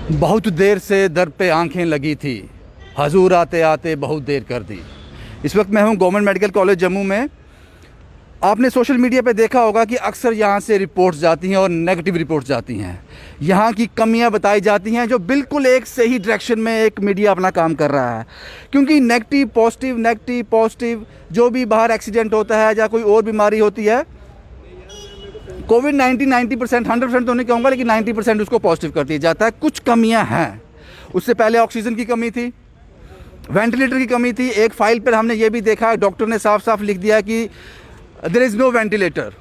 बहुत देर से दर पे आंखें लगी थी, हजूर आते आते बहुत देर कर दी। इस वक्त मैं हूं गवर्नमेंट मेडिकल कॉलेज जम्मू में। आपने सोशल मीडिया पे देखा होगा कि अक्सर यहां से रिपोर्ट्स जाती हैं और नेगेटिव रिपोर्ट्स जाती हैं। यहां की कमियां बताई जाती हैं जो बिल्कुल एक सही डायरेक्शन में एक मीडिया अपना काम कर रहा है, क्योंकि नेगेटिव पॉजिटिव जो भी बाहर एक्सीडेंट होता है या कोई और बीमारी होती है, कोविड-19 90%, 100% तो नहीं कहूँगा, लेकिन 90% उसको पॉजिटिव कर दिया जाता है। कुछ कमियां हैं। उससे पहले ऑक्सीजन की कमी थी, वेंटिलेटर की कमी थी। एक फाइल पर हमने ये भी देखा, डॉक्टर ने साफ साफ लिख दिया कि देयर इज़ नो वेंटिलेटर।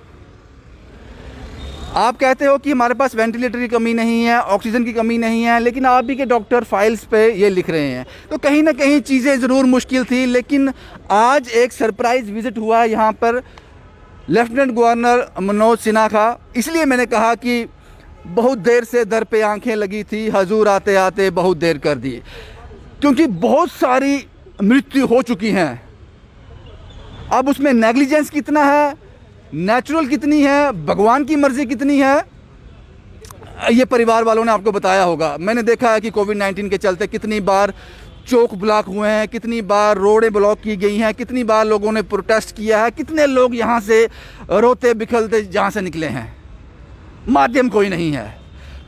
आप कहते हो कि हमारे पास वेंटिलेटर की कमी नहीं है, ऑक्सीजन की कमी नहीं है, लेकिन आप भी के डॉक्टर फाइल्स पे ये लिख रहे हैं, तो कहीं ना कहीं चीज़ें ज़रूर मुश्किल थी। लेकिन आज एक सरप्राइज़ विज़िट हुआ यहाँ पर लेफ्टिनेंट गवर्नर मनोज सिन्हा का। इसलिए मैंने कहा कि बहुत देर से दर पे आंखें लगी थी, हजूर आते आते बहुत देर कर दी, क्योंकि बहुत सारी मृत्यु हो चुकी हैं। अब उसमें नेग्लिजेंस कितना है, नेचुरल कितनी है, भगवान की मर्ज़ी कितनी है, ये परिवार वालों ने आपको बताया होगा। मैंने देखा है कि कोविड-19 के चलते कितनी बार चौक ब्लॉक हुए हैं, कितनी बार रोडें ब्लॉक की गई हैं, कितनी बार लोगों ने प्रोटेस्ट किया है, कितने लोग यहाँ से रोते बिखलते जहाँ से निकले हैं। माध्यम कोई नहीं है।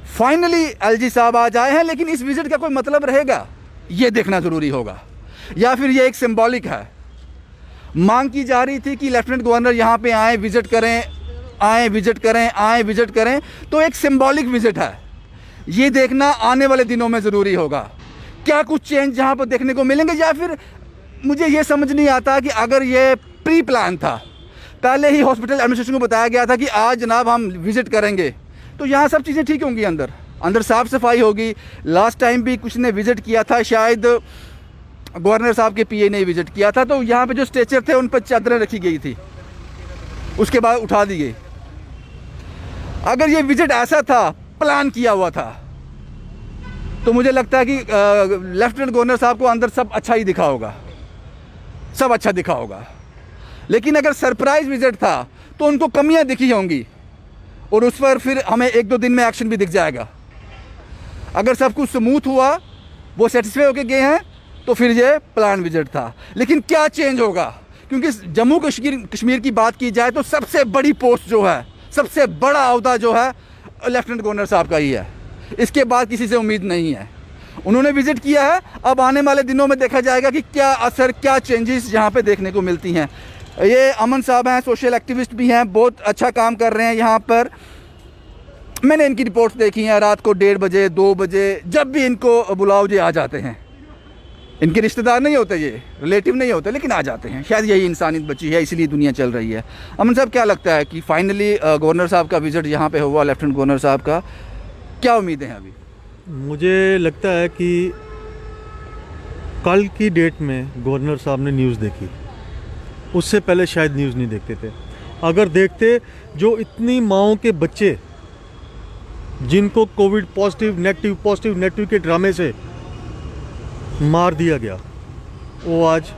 फाइनली एलजी साहब आज आए हैं, लेकिन इस विज़िट का कोई मतलब रहेगा, ये देखना ज़रूरी होगा, या फिर ये एक सिंबॉलिक है। मांग की जा रही थी कि लेफ्टिनेंट गवर्नर यहाँ पे आए, विज़िट करें, तो एक सिंबॉलिक विज़िट है। ये देखना आने वाले दिनों में ज़रूरी होगा, क्या कुछ चेंज यहाँ पर देखने को मिलेंगे, या फिर मुझे ये समझ नहीं आता कि अगर ये प्री प्लान था, पहले ही हॉस्पिटल एडमिनिस्ट्रेशन को बताया गया था कि आज जनाब हम विज़िट करेंगे, तो यहाँ सब चीज़ें ठीक होंगी, अंदर साफ़ सफाई होगी। लास्ट टाइम भी कुछ ने विज़िट किया था, शायद गवर्नर साहब के पीए ने विज़िट किया था, तो यहाँ पे जो स्ट्रेचर थे उन पर चादरें रखी गई थी, उसके बाद उठा दी गई। अगर ये विज़िट ऐसा था, प्लान किया हुआ था, तो मुझे लगता है कि लेफ्टिनेंट गवर्नर साहब को अंदर सब अच्छा ही दिखा होगा, सब अच्छा दिखा होगा। लेकिन अगर सरप्राइज़ विज़िट था तो उनको कमियां दिखी होंगी, और उस पर फिर हमें 1-2 दिन में एक्शन भी दिख जाएगा। अगर सब कुछ स्मूथ हुआ, वो सेटिस्फाई होकर गए हैं, तो फिर ये प्लान विज़िट था। लेकिन क्या चेंज होगा, क्योंकि जम्मू कश्मीर की बात की जाए तो सबसे बड़ी पोस्ट जो है, सबसे बड़ा ओहदा जो है, लेफ्टिनेंट गवर्नर साहब का ही है। इसके बाद किसी से उम्मीद नहीं है। उन्होंने विज़िट किया है, अब आने वाले दिनों में देखा जाएगा कि क्या असर, क्या चेंजेस यहाँ पे देखने को मिलती हैं। ये अमन साहब हैं, सोशल एक्टिविस्ट भी हैं, बहुत अच्छा काम कर रहे हैं यहाँ पर। मैंने इनकी रिपोर्ट्स देखी हैं, रात को 1:30 बजे 2 बजे जब भी इनको बुलाओ ये आ जाते हैं। इनके रिश्तेदार नहीं होते, ये रिलेटिव नहीं होते, लेकिन आ जाते हैं। शायद यही इंसानियत बची है, इसलिए दुनिया चल रही है। अमन साहब, क्या लगता है कि फाइनली गवर्नर साहब का विज़िट यहाँ पे हुआ, लेफ्टिनेंट गवर्नर साहब का, क्या उम्मीदें हैं अभी? मुझे लगता है कि कल की डेट में गवर्नर साहब ने न्यूज़ देखी, उससे पहले शायद न्यूज़ नहीं देखते थे। अगर देखते, जो इतनी माँओं के बच्चे जिनको कोविड पॉजिटिव नेगेटिव के ड्रामे से मार दिया गया, वो आज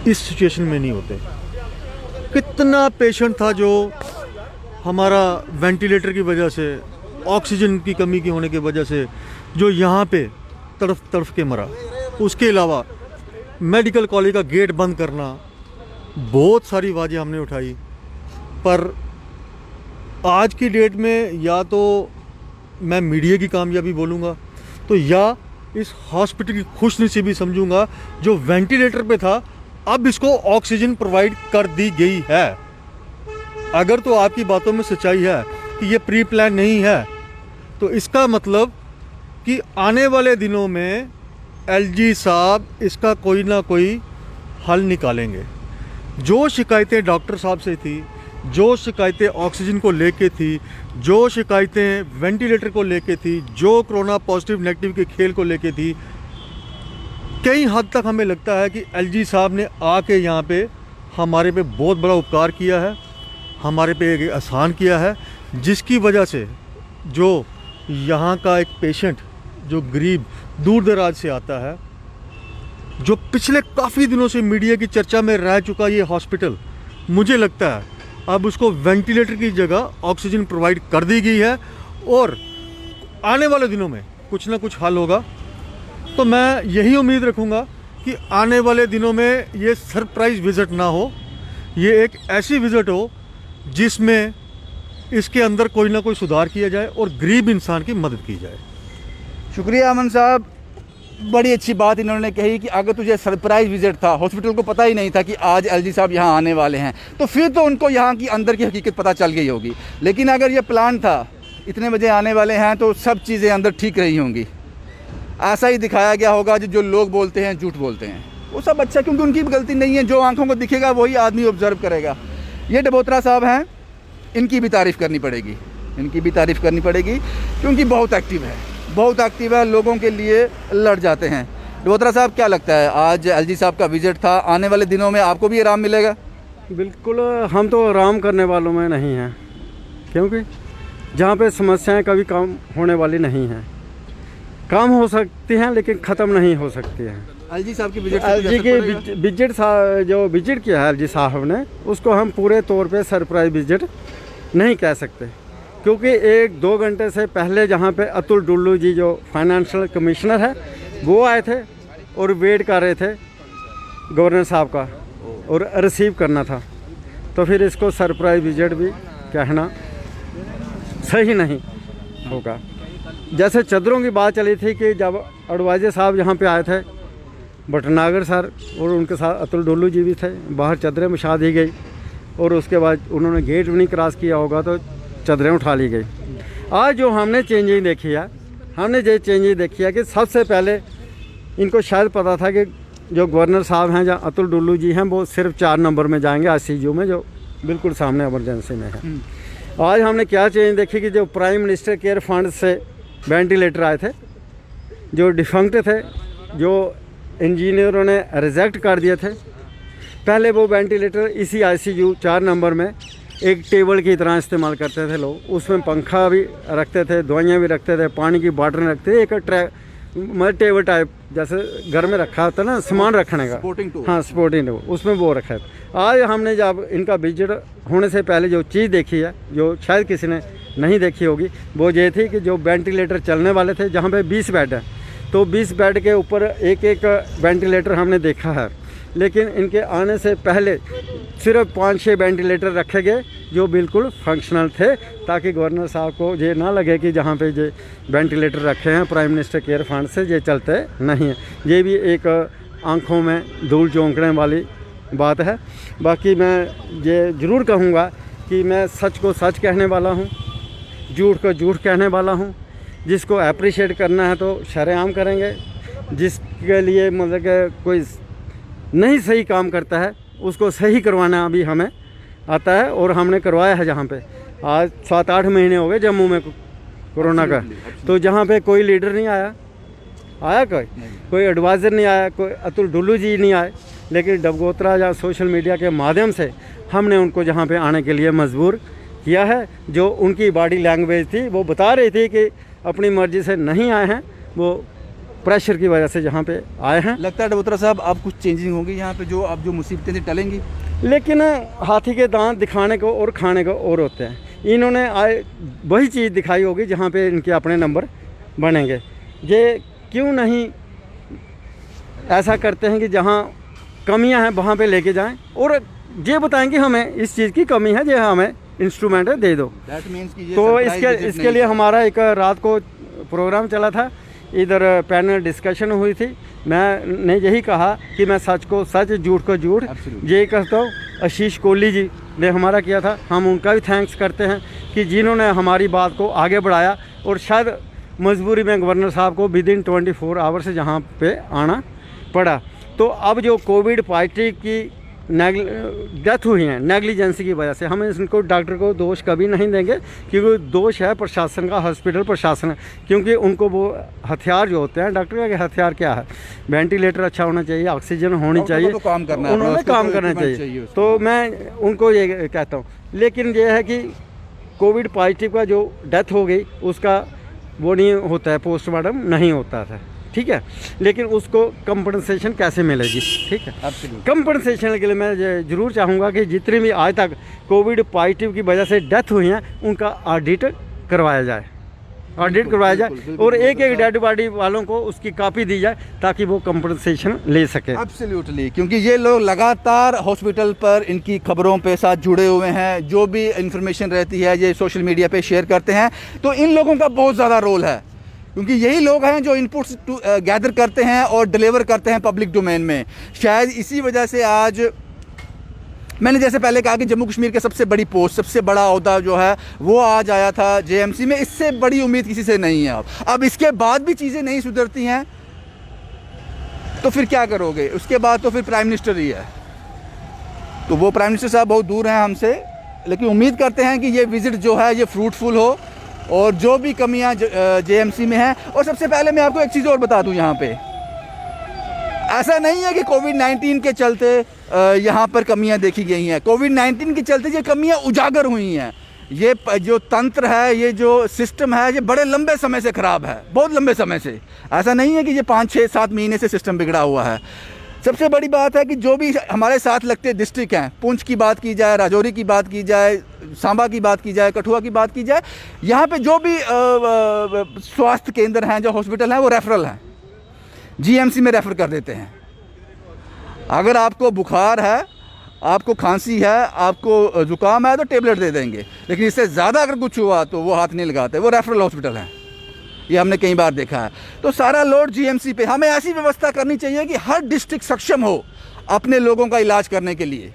इस सिचुएशन में नहीं होते। कितना पेशेंट था जो हमारा वेंटिलेटर की वजह से, ऑक्सीजन की कमी की होने की वजह से, जो यहाँ पे तड़फ के मरा। उसके अलावा मेडिकल कॉलेज का गेट बंद करना, बहुत सारी आवाज़ें हमने उठाई। पर आज की डेट में या तो मैं मीडिया की कामयाबी बोलूँगा, तो या इस हॉस्पिटल की खुशनसीबी समझूंगा जो वेंटिलेटर पे था, अब इसको ऑक्सीजन प्रोवाइड कर दी गई है। अगर तो आपकी बातों में सच्चाई है कि ये प्री प्लान नहीं है, तो इसका मतलब कि आने वाले दिनों में एलजी साहब इसका कोई ना कोई हल निकालेंगे। जो शिकायतें डॉक्टर साहब से थी, जो शिकायतें ऑक्सीजन को लेके थी, जो शिकायतें वेंटिलेटर को लेके थी, जो कोरोना पॉजिटिव नेगेटिव के खेल को लेके थी, कई हद तक हमें लगता है कि एलजी साहब ने आके यहाँ पे हमारे पे बहुत बड़ा उपकार किया है, हमारे पे एक एहसान किया है, जिसकी वजह से जो यहाँ का एक पेशेंट जो गरीब दूर दराज से आता है, जो पिछले काफ़ी दिनों से मीडिया की चर्चा में रह चुका ये हॉस्पिटल, मुझे लगता है अब उसको वेंटिलेटर की जगह ऑक्सीजन प्रोवाइड कर दी गई है। और आने वाले दिनों में कुछ ना कुछ हल होगा। तो मैं यही उम्मीद रखूँगा कि आने वाले दिनों में ये सरप्राइज़ विज़िट ना हो, ये एक ऐसी विज़िट हो जिसमें इसके अंदर कोई ना कोई सुधार किया जाए और गरीब इंसान की मदद की जाए। शुक्रिया अमन साहब, बड़ी अच्छी बात इन्होंने कही कि अगर तुझे सरप्राइज विजिट था, हॉस्पिटल को पता ही नहीं था कि आज एलजी साहब यहाँ आने वाले हैं, तो फिर तो उनको यहाँ की अंदर की हकीकत पता चल गई होगी। लेकिन अगर ये प्लान था, इतने बजे आने वाले हैं, तो सब चीज़ें अंदर ठीक रही होंगी। ऐसा ही दिखाया गया होगा जो लोग बोलते हैं झूठ बोलते हैं वो सब अच्छा, क्योंकि उनकी भी गलती नहीं है। जो आंखों को दिखेगा वही आदमी ऑब्जर्व करेगा। ये डबोत्रा साहब हैं, इनकी भी तारीफ़ करनी पड़ेगी, इनकी भी तारीफ़ करनी पड़ेगी, क्योंकि बहुत एक्टिव है, बहुत एक्टिव है, लोगों के लिए लड़ जाते हैं। डबोत्रा साहब, क्या लगता है आज एलजी साहब का विजिट था, आने वाले दिनों में आपको भी आराम मिलेगा? बिल्कुल, हम तो आराम करने वालों में नहीं हैं, क्योंकि जहाँ पे समस्याएं कभी कम होने वाली नहीं हैं। कम हो सकती हैं लेकिन ख़त्म नहीं हो सकती हैं। एलजी साहब की विजिट, एलजी की विजिट जो विजिट किया है एलजी साहब ने, उसको हम पूरे तौर पे सरप्राइज विजिट नहीं कह सकते, क्योंकि 1-2 घंटे से पहले जहाँ पे अतुल डुल्लू जी जो फाइनेंशियल कमिश्नर है वो आए थे और वेट कर रहे थे गवर्नर साहब का और रिसीव करना था। तो फिर इसको सरप्राइज विजिट भी कहना सही नहीं होगा। जैसे चदरों की बात चली थी कि जब अडवाइजर साहब यहाँ पे आए थे, भटनागर सर और उनके साथ अतुल डुल्लू जी भी थे, बाहर चदरें बिछा दी गई और उसके बाद उन्होंने गेट भी नहीं क्रॉस किया होगा तो चदरें उठा ली गई। आज जो हमने चेंजिंग देखी है, हमने ये चेंजिंग देखी है कि सबसे पहले इनको शायद पता था कि जो गवर्नर साहब हैं, जहाँ अतुल डुल्लू जी हैं, वो सिर्फ 4 नंबर में जाएंगे ICU में, जो बिल्कुल सामने इमरजेंसी में है। आज हमने क्या चेंज देखी कि जो प्राइम मिनिस्टर केयर फंड से वेंटिलेटर आए थे, जो डिफंक्ट थे, जो इंजीनियरों ने रिजेक्ट कर दिए थे, पहले वो वेंटिलेटर इसी ICU 4 नंबर में एक टेबल की तरह इस्तेमाल करते थे लोग। उसमें पंखा भी रखते थे, दवाइयाँ भी रखते थे, पानी की बॉटल रखते थे, एक मतलब टेबल टाइप जैसे घर में रखा होता ना सामान रखने का, हाँ स्पोर्टिंग टूल, उसमें वो रखा है। आज हमने जब इनका विजिट होने से पहले जो चीज़ देखी है, जो शायद किसी ने नहीं देखी होगी, वो ये थी कि जो वेंटिलेटर चलने वाले थे, जहाँ पे 20 बेड है, तो 20 बेड के ऊपर एक एक वेंटिलेटर हमने देखा है। लेकिन इनके आने से पहले सिर्फ 5-6 वेंटिलेटर रखे गए जो बिल्कुल फंक्शनल थे, ताकि गवर्नर साहब को ये ना लगे कि जहाँ पे ये वेंटिलेटर रखे हैं प्राइम मिनिस्टर केयर फंड से, ये चलते नहीं हैं। ये भी एक आंखों में धूल झोंकने वाली बात है। बाकी मैं ये ज़रूर कहूँगा कि मैं सच को सच कहने वाला हूँ, झूठ को झूठ कहने वाला हूँ। जिसको अप्रिशिएट करना है तो शरेआम करेंगे, जिसके लिए मतलब कि कोई नहीं सही काम करता है उसको सही करवाना भी हमें आता है, और हमने करवाया है। जहाँ पे आज 7-8 महीने हो गए जम्मू में कोरोना का, तो जहाँ पे कोई लीडर नहीं आया कोई एडवाइज़र नहीं आया, कोई अतुल डुल्लू जी नहीं आए, लेकिन डबोत्रा या सोशल मीडिया के माध्यम से हमने उनको जहाँ पे आने के लिए मजबूर किया है। जो उनकी बॉडी लैंग्वेज थी वो बता रही थी कि अपनी मर्ज़ी से नहीं आए हैं, वो प्रेशर की वजह से जहाँ पे आए हैं। लगता है डबोत्रा साहब अब कुछ चेंजिंग होगी यहाँ पे, जो अब जो मुसीबतें थी टलेंगी। लेकिन हाथी के दांत दिखाने को और खाने को और होते हैं। इन्होंने आए वही चीज़ दिखाई होगी जहाँ पे इनके अपने नंबर बनेंगे। ये क्यों नहीं ऐसा करते हैं कि जहाँ कमियां हैं वहाँ पे लेके जाएं और ये बताएं कि हमें इस चीज़ की कमी है, ये हमें इंस्ट्रूमेंट दे दो। तो इसके लिए हमारा एक रात को प्रोग्राम चला था, इधर पैनल डिस्कशन हुई थी। मैंने यही कहा कि मैं सच को सच, झूठ को झूठ यही कहता हूँ। आशीष कोहली जी ने हमारा किया था, हम उनका भी थैंक्स करते हैं कि जिन्होंने हमारी बात को आगे बढ़ाया, और शायद मजबूरी में गवर्नर साहब को विदिन 24 आवर से जहाँ पे आना पड़ा। तो अब जो कोविड पॉजिटिव की डेथ हुई हैं नेग्लिजेंसी की वजह से, हम इनको डॉक्टर को दोष कभी नहीं देंगे, क्योंकि दोष है प्रशासन का, हॉस्पिटल प्रशासन, क्योंकि उनको वो हथियार जो होते हैं, डॉक्टर के हथियार क्या है, वेंटिलेटर अच्छा होना चाहिए, ऑक्सीजन होनी चाहिए, तो काम करना उन्होंने काम करना चाहिए। तो मैं उनको ये कहता हूँ। लेकिन ये है कि कोविड पॉजिटिव का जो डेथ हो गई उसका वो नहीं होता है, पोस्टमार्टम नहीं होता था, ठीक है, लेकिन उसको कंपनसेशन कैसे मिलेगी, ठीक है। कंपनसेशन के लिए मैं ज़रूर चाहूँगा कि जितनी भी आज तक कोविड पॉजिटिव की वजह से डेथ हुई हैं उनका ऑडिट करवाया जाए, ऑडिट करवाया जाए बिल्कुल, और एक बिल्कुल। एक डेड बॉडी वालों को उसकी कॉपी दी जाए ताकि वो कंपनसेशन ले सके। एब्सोल्युटली, क्योंकि ये लोग लगातार हॉस्पिटल पर इनकी खबरों पे साथ जुड़े हुए हैं, जो भी इंफॉर्मेशन रहती है ये सोशल मीडिया पे शेयर करते हैं, तो इन लोगों का बहुत ज़्यादा रोल है, क्योंकि यही लोग हैं जो इनपुट्स गैदर करते हैं और डिलीवर करते हैं पब्लिक डोमेन में। शायद इसी वजह से आज मैंने जैसे पहले कहा कि जम्मू कश्मीर के सबसे बड़ी पोस्ट, सबसे बड़ा ओहदा जो है वो आज आया था जेएमसी में। इससे बड़ी उम्मीद किसी से नहीं है। अब इसके बाद भी चीज़ें नहीं सुधरती हैं तो फिर क्या करोगे? उसके बाद तो फिर प्राइम मिनिस्टर ही है, तो वो प्राइम मिनिस्टर साहब बहुत दूर हैं हमसे, लेकिन उम्मीद करते हैं कि ये विज़िट जो है ये फ्रूटफुल हो और जो भी कमियां जेएमसी में हैं। और सबसे पहले मैं आपको एक चीज़ और बता दूं, यहाँ पे ऐसा नहीं है कि कोविड-19 के चलते यहाँ पर कमियां देखी गई हैं। कोविड-19 के चलते ये कमियां उजागर हुई हैं। ये जो तंत्र है, ये जो सिस्टम है, ये बड़े लंबे समय से ख़राब है, बहुत लंबे समय से। ऐसा नहीं है कि ये 5, 6, 7 महीने से सिस्टम बिगड़ा हुआ है। सबसे बड़ी बात है कि जो भी हमारे साथ लगते डिस्ट्रिक्ट हैं, पुंछ की बात की जाए, राजौरी की बात की जाए, सांबा की बात की जाए, कठुआ की बात की जाए, यहाँ पे जो भी स्वास्थ्य केंद्र हैं, जो हॉस्पिटल हैं, वो रेफरल हैं, जीएमसी में रेफ़र कर देते हैं। अगर आपको बुखार है, आपको खांसी है, आपको ज़ुकाम है तो टेबलेट दे देंगे, लेकिन इससे ज़्यादा अगर कुछ हुआ तो वो हाथ नहीं लगाते, वो रेफरल हॉस्पिटल हैं। ये हमने कई बार देखा है। तो सारा लोड जीएमसी पे। हमें ऐसी व्यवस्था करनी चाहिए कि हर डिस्ट्रिक्ट सक्षम हो अपने लोगों का इलाज करने के लिए,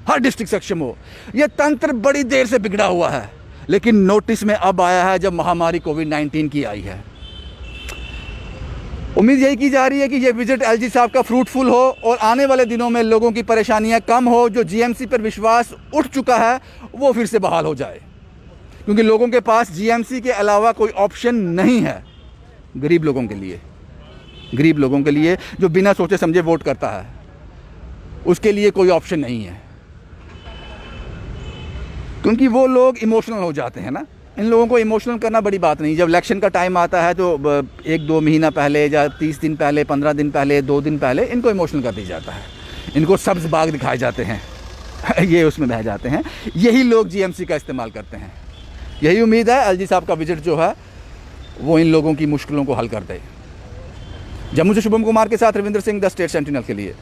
हर डिस्ट्रिक्ट सक्षम हो। ये तंत्र बड़ी देर से बिगड़ा हुआ है, लेकिन नोटिस में अब आया है जब महामारी कोविड-19 की आई है। उम्मीद यही की जा रही है कि ये विजिट एलजी साहब का फ्रूटफुल हो और आने वाले दिनों में लोगों की परेशानियां कम हो, जो जीएमसी पर विश्वास उठ चुका है वो फिर से बहाल हो जाए, क्योंकि लोगों के पास जीएमसी के अलावा कोई ऑप्शन नहीं है। गरीब लोगों के लिए, गरीब लोगों के लिए जो बिना सोचे समझे वोट करता है, उसके लिए कोई ऑप्शन नहीं है, क्योंकि वो लोग इमोशनल हो जाते हैं ना। इन लोगों को इमोशनल करना बड़ी बात नहीं। जब इलेक्शन का टाइम आता है तो 1-2 महीना पहले या 30 दिन पहले, 15 दिन पहले, 2 दिन पहले इनको इमोशनल कर दिया जाता है, इनको सब्ज़ बाग दिखाए जाते हैं ये उसमें बह जाते हैं। यही लोग जीएमसी का इस्तेमाल करते हैं। यही उम्मीद है एलजी साहब का विजिट जो है वो इन लोगों की मुश्किलों को हल कर दे। जम्मू से शुभम कुमार के साथ Ravindra Singh, the state sentinel के लिए।